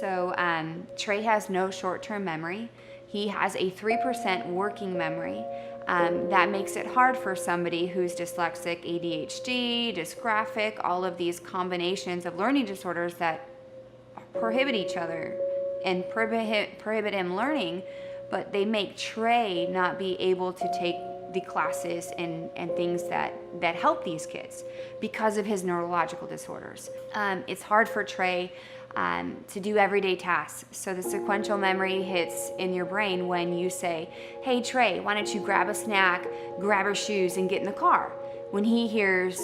So Trae has no short-term memory. He has a 3% working memory. That makes it hard for somebody who's dyslexic, ADHD, dysgraphic, all of these combinations of learning disorders that prohibit each other and prohibit him learning, but they make Trae not be able to take the classes and things that help these kids because of his neurological disorders. It's hard for Trae to do everyday tasks. So the sequential memory hits in your brain when you say, hey Trae, why don't you grab a snack, grab your shoes, and get in the car? When he hears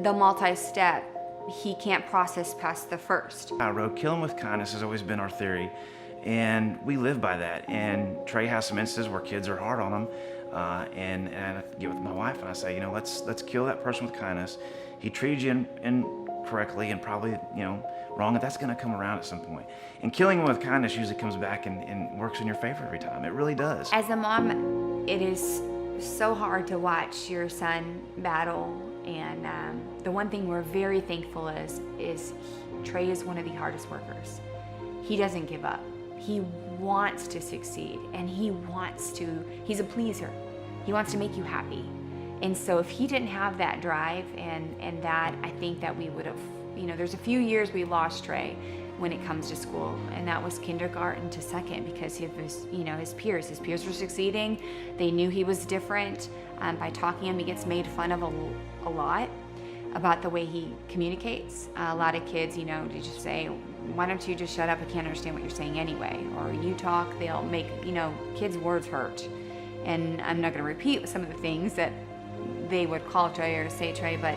the multi-step, he can't process past the first. Kill him with kindness has always been our theory, and we live by that. And Trae has some instances where kids are hard on him, and I get with my wife and I say, let's kill that person with kindness. He treated you incorrectly and probably wrong, and that's going to come around at some point. And killing him with kindness usually comes back and works in your favor every time. It really does. As a mom, it is so hard to watch your son battle, and the one thing we're very thankful is Trae is one of the hardest workers. He doesn't give up. He wants to succeed, and he's a pleaser. He wants to make you happy. And so if he didn't have that drive and that, I think that we would have, there's a few years we lost Trae when it comes to school, and that was kindergarten to second because of his peers. His peers were succeeding. They knew he was different. By talking to him, he gets made fun of a lot about the way he communicates. A lot of kids, they just say, why don't you just shut up? I can't understand what you're saying anyway. Or you talk, they'll make, kids' words hurt. And I'm not gonna repeat some of the things that they would call Trae or say Trae, but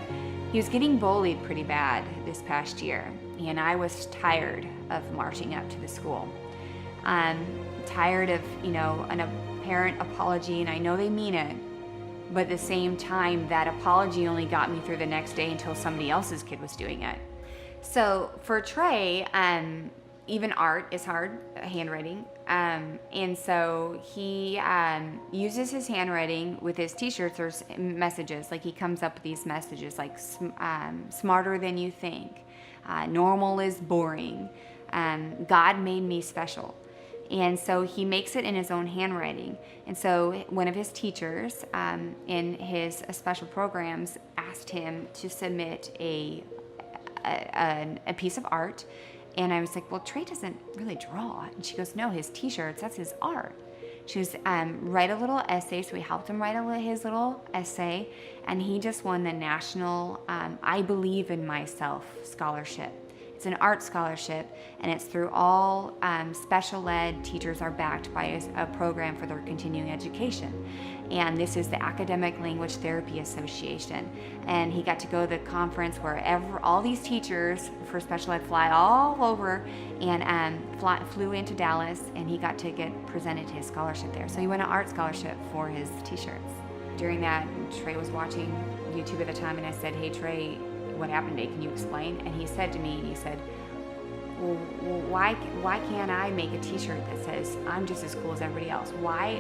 he was getting bullied pretty bad this past year. And I was tired of marching up to the school. Tired of, an apparent apology, and I know they mean it, but at the same time, that apology only got me through the next day until somebody else's kid was doing it. So for Trae, even art is hard, handwriting. And so he uses his handwriting with his t-shirts or messages. Like he comes up with these messages like smarter than you think, normal is boring, God made me special. And so he makes it in his own handwriting. And so one of his teachers in his special programs asked him to submit a piece of art. And I was like, well, Trae doesn't really draw. And she goes, no, his t-shirts, that's his art. She was, write a little essay. So we helped him write his little essay. And he just won the national I Believe in Myself scholarship. It's an art scholarship, and it's through all special ed teachers are backed by a program for their continuing education. And this is the Academic Language Therapy Association. And he got to go to the conference where all these teachers for special ed fly all over and flew into Dallas, and he got to get presented his scholarship there. So he won an art scholarship for his t-shirts. During that, Trae was watching YouTube at the time, and I said, hey Trae, what happened today, can you explain? And he said to me, well, why can't I make a t-shirt that says I'm just as cool as everybody else? Why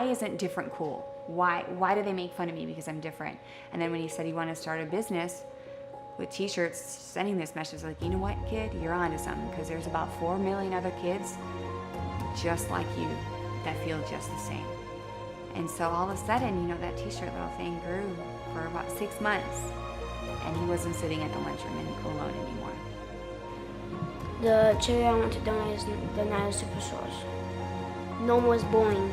isn't different cool? Why do they make fun of me because I'm different? And then when he said he wanted to start a business with t-shirts, sending this message like, you know what, kid, you're onto something, because there's about 4 million other kids just like you that feel just the same. And so all of a sudden, that t-shirt little thing grew for about 6 months. And he wasn't sitting at the lunchroom alone anymore. The charity I want to donate is the United Superstars. No more bullying.